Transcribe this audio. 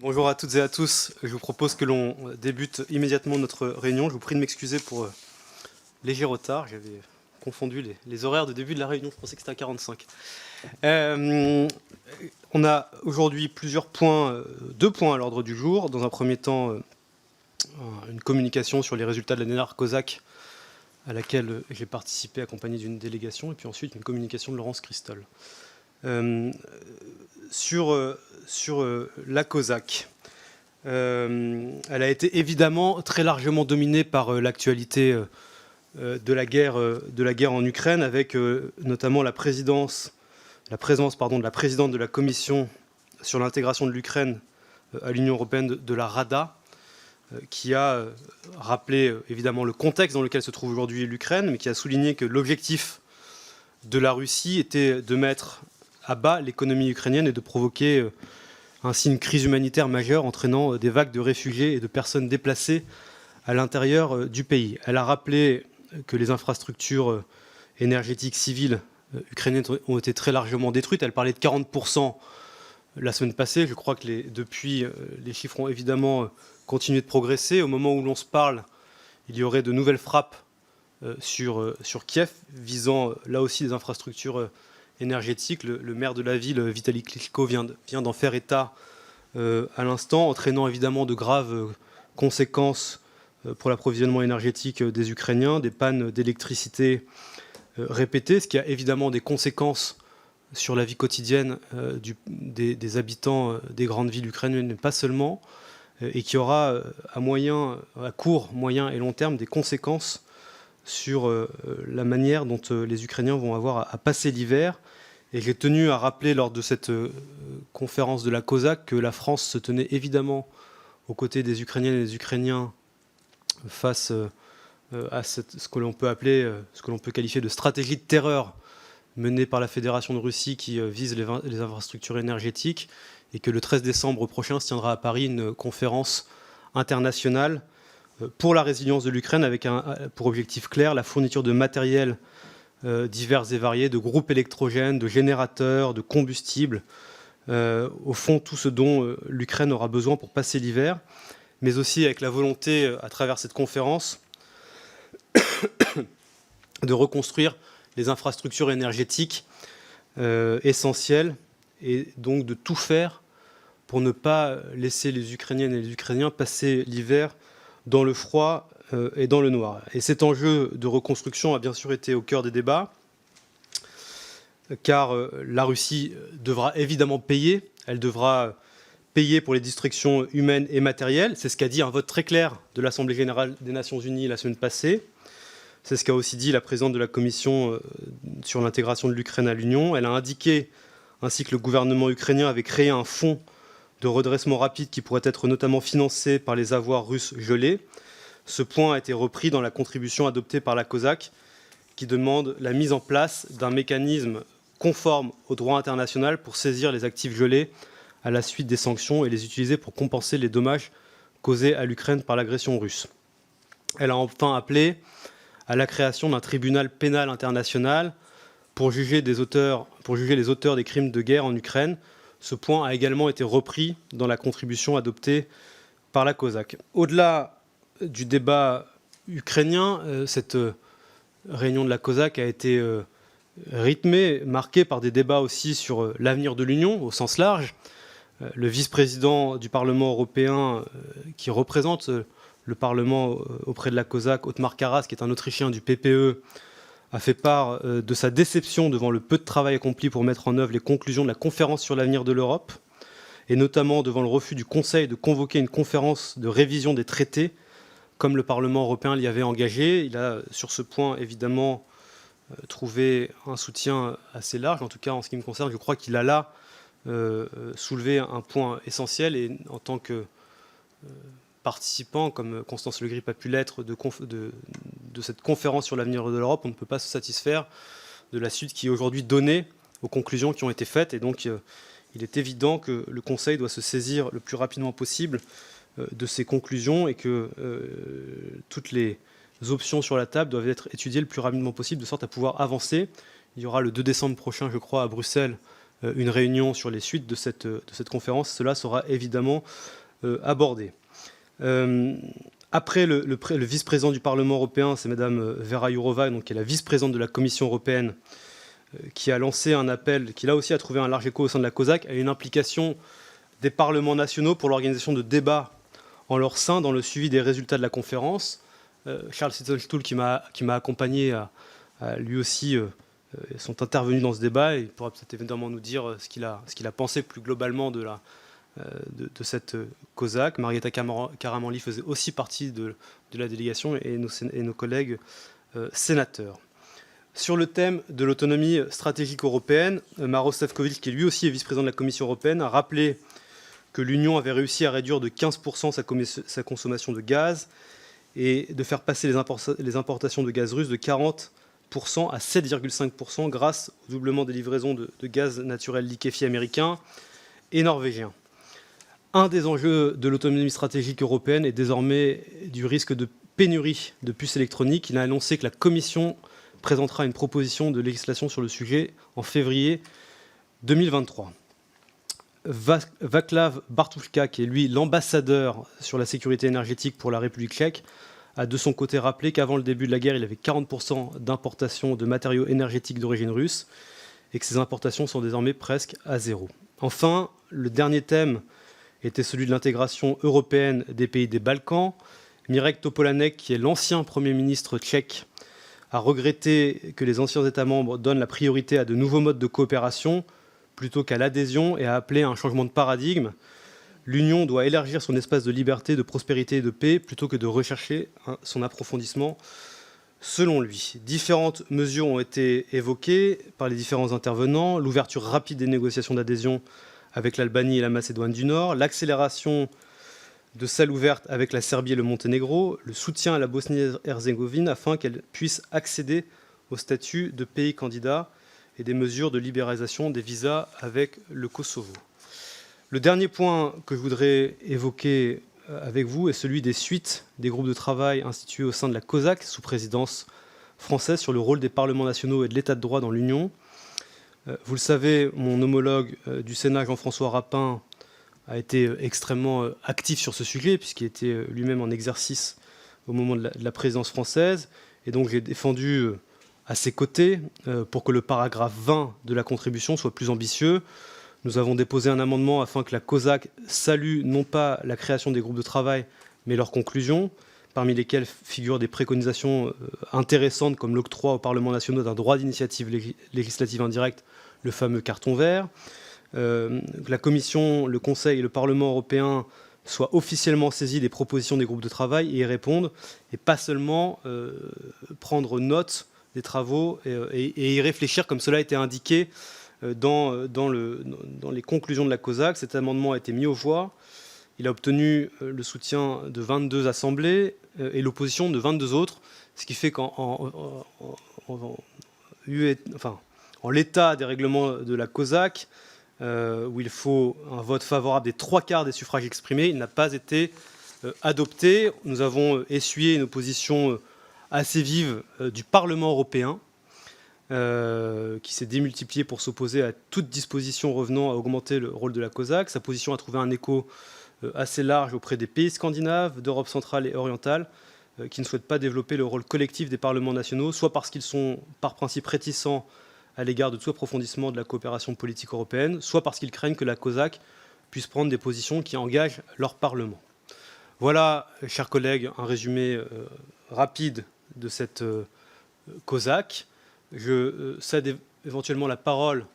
Bonjour à toutes et à tous. Je vous propose que l'on débute immédiatement notre réunion. Je vous prie de m'excuser pour léger retard. J'avais confondu les horaires de début de la réunion. Je pensais que c'était à 45. On a aujourd'hui plusieurs points, 2 points à l'ordre du jour. Dans un premier temps, une communication sur les résultats de la dernière COSAC à laquelle j'ai participé accompagné d'une délégation. Et puis ensuite, une communication de Laurence Christol. Sur la COSAC. Elle a été évidemment très largement dominée par l'actualité de la guerre en Ukraine, avec notamment la présence de la présidente de la Commission sur l'intégration de l'Ukraine à l'Union européenne de la Rada, qui a rappelé évidemment le contexte dans lequel se trouve aujourd'hui l'Ukraine, mais qui a souligné que l'objectif de la Russie était de mettre à bas l'économie ukrainienne et de provoquer ainsi une crise humanitaire majeure entraînant des vagues de réfugiés et de personnes déplacées à l'intérieur du pays. Elle a rappelé que les infrastructures énergétiques civiles ukrainiennes ont été très largement détruites. Elle parlait de 40% la semaine passée. Je crois que depuis, les chiffres ont évidemment continué de progresser. Au moment où l'on se parle, il y aurait de nouvelles frappes sur Kiev, visant là aussi des infrastructures énergétique. Le maire de la ville, Vitaly Klitschko, vient d'en faire état à l'instant, entraînant évidemment de graves conséquences pour l'approvisionnement énergétique des Ukrainiens, des pannes d'électricité répétées, ce qui a évidemment des conséquences sur la vie quotidienne des habitants des grandes villes ukrainiennes, mais pas seulement, et qui aura à court, moyen et long terme des conséquences sur la manière dont les Ukrainiens vont avoir à passer l'hiver. Et j'ai tenu à rappeler lors de cette conférence de la COSAC que la France se tenait évidemment aux côtés des Ukrainiennes et des Ukrainiens face à ce que l'on peut appeler, ce que l'on peut qualifier de stratégie de terreur menée par la Fédération de Russie qui vise les infrastructures énergétiques, et que le 13 décembre prochain se tiendra à Paris une conférence internationale pour la résilience de l'Ukraine, avec pour objectif clair la fourniture de matériel divers et variés, de groupes électrogènes, de générateurs, de combustibles, au fond tout ce dont l'Ukraine aura besoin pour passer l'hiver, mais aussi avec la volonté, à travers cette conférence, de reconstruire les infrastructures énergétiques essentielles, et donc de tout faire pour ne pas laisser les Ukrainiennes et les Ukrainiens passer l'hiver dans le froid et dans le noir. Et cet enjeu de reconstruction a bien sûr été au cœur des débats, car la Russie devra évidemment payer. Elle devra payer pour les destructions humaines et matérielles. C'est ce qu'a dit un vote très clair de l'Assemblée générale des Nations unies la semaine passée. C'est ce qu'a aussi dit la présidente de la Commission sur l'intégration de l'Ukraine à l'Union. Elle a indiqué ainsi que le gouvernement ukrainien avait créé un fonds de redressement rapide qui pourrait être notamment financé par les avoirs russes gelés. Ce point a été repris dans la contribution adoptée par la COSAC, qui demande la mise en place d'un mécanisme conforme au droit international pour saisir les actifs gelés à la suite des sanctions et les utiliser pour compenser les dommages causés à l'Ukraine par l'agression russe. Elle a enfin appelé à la création d'un tribunal pénal international pour juger les auteurs des crimes de guerre en Ukraine. Ce point a également été repris dans la contribution adoptée par la COSAC. Au-delà du débat ukrainien, cette réunion de la COSAC a été rythmée, marquée par des débats aussi sur l'avenir de l'Union au sens large. Le vice-président du Parlement européen qui représente le Parlement auprès de la COSAC, Othmar Karas, qui est un Autrichien du PPE, a fait part de sa déception devant le peu de travail accompli pour mettre en œuvre les conclusions de la conférence sur l'avenir de l'Europe, et notamment devant le refus du Conseil de convoquer une conférence de révision des traités, comme le Parlement européen l'y avait engagé. Il a, sur ce point, évidemment, trouvé un soutien assez large. En tout cas, en ce qui me concerne, je crois qu'il a là soulevé un point essentiel, et en tant que participant, comme Constance Le Grip a pu l'être, de cette conférence sur l'avenir de l'Europe, on ne peut pas se satisfaire de la suite qui est aujourd'hui donnée aux conclusions qui ont été faites. Et donc, il est évident que le Conseil doit se saisir le plus rapidement possible de ces conclusions, et que toutes les options sur la table doivent être étudiées le plus rapidement possible, de sorte à pouvoir avancer. Il y aura le 2 décembre prochain, je crois, à Bruxelles, une réunion sur les suites de cette conférence. Cela sera évidemment abordé. Après le vice-président du Parlement européen, c'est Madame Vera Jourova, donc, qui est la vice-présidente de la Commission européenne, qui a lancé un appel, qui là aussi a trouvé un large écho au sein de la COSAC, à une implication des parlements nationaux pour l'organisation de débats en leur sein dans le suivi des résultats de la conférence. Charles Sitzenstuhl, qui m'a accompagné, a lui aussi sont intervenus dans ce débat, et il pourra peut-être évidemment nous dire ce qu'il a pensé plus globalement de cette COSAC. Marietta Karamanli faisait aussi partie de la délégation, et nos collègues sénateurs. Sur le thème de l'autonomie stratégique européenne, Maroš Šefčovič, qui lui aussi est vice-président de la Commission européenne, a rappelé que l'Union avait réussi à réduire de 15% sa consommation de gaz et de faire passer les importations de gaz russe de 40% à 7,5% grâce au doublement des livraisons de gaz naturel liquéfié américain et norvégien. Un des enjeux de l'autonomie stratégique européenne est désormais du risque de pénurie de puces électroniques. Il a annoncé que la Commission présentera une proposition de législation sur le sujet en février 2023. Václav Bartuška, qui est lui l'ambassadeur sur la sécurité énergétique pour la République tchèque, a de son côté rappelé qu'avant le début de la guerre, il avait 40% d'importations de matériaux énergétiques d'origine russe et que ces importations sont désormais presque à zéro. Enfin, le dernier thème était celui de l'intégration européenne des pays des Balkans. Mirek Topolánek, qui est l'ancien Premier ministre tchèque, a regretté que les anciens États membres donnent la priorité à de nouveaux modes de coopération plutôt qu'à l'adhésion, et a appelé à un changement de paradigme. L'Union doit élargir son espace de liberté, de prospérité et de paix plutôt que de rechercher son approfondissement, selon lui. Différentes mesures ont été évoquées par les différents intervenants. L'ouverture rapide des négociations d'adhésion avec l'Albanie et la Macédoine du Nord, l'accélération de celle ouverte avec la Serbie et le Monténégro, le soutien à la Bosnie-Herzégovine afin qu'elle puisse accéder au statut de pays candidat et des mesures de libéralisation des visas avec le Kosovo. Le dernier point que je voudrais évoquer avec vous est celui des suites des groupes de travail institués au sein de la COSAC, sous présidence française, sur le rôle des parlements nationaux et de l'état de droit dans l'Union. Vous le savez, mon homologue du Sénat, Jean-François Rapin, a été extrêmement actif sur ce sujet, puisqu'il était lui-même en exercice au moment de la présidence française. Et donc j'ai défendu à ses côtés pour que le paragraphe 20 de la contribution soit plus ambitieux. Nous avons déposé un amendement afin que la COSAC salue non pas la création des groupes de travail, mais leurs conclusions, parmi lesquelles figurent des préconisations intéressantes comme l'octroi aux parlements nationaux d'un droit d'initiative législative indirecte, le fameux carton vert. Que la Commission, le Conseil et le Parlement européen soient officiellement saisis des propositions des groupes de travail et y répondent, et pas seulement prendre note des travaux et y réfléchir comme cela a été indiqué dans les conclusions de la COSAC. Cet amendement a été mis aux voix. Il a obtenu le soutien de 22 assemblées et l'opposition de 22 autres, ce qui fait qu'en l'état des règlements de la COSAC, où il faut un vote favorable des 3/4 des suffrages exprimés, il n'a pas été adopté. Nous avons essuyé une opposition assez vive du Parlement européen, qui s'est démultipliée pour s'opposer à toute disposition revenant à augmenter le rôle de la COSAC. Sa position a trouvé un écho assez large auprès des pays scandinaves, d'Europe centrale et orientale, qui ne souhaitent pas développer le rôle collectif des parlements nationaux, soit parce qu'ils sont par principe réticents à l'égard de tout approfondissement de la coopération politique européenne, soit parce qu'ils craignent que la COSAC puisse prendre des positions qui engagent leur Parlement. Voilà, chers collègues, un résumé rapide de cette COSAC. Je cède éventuellement la parole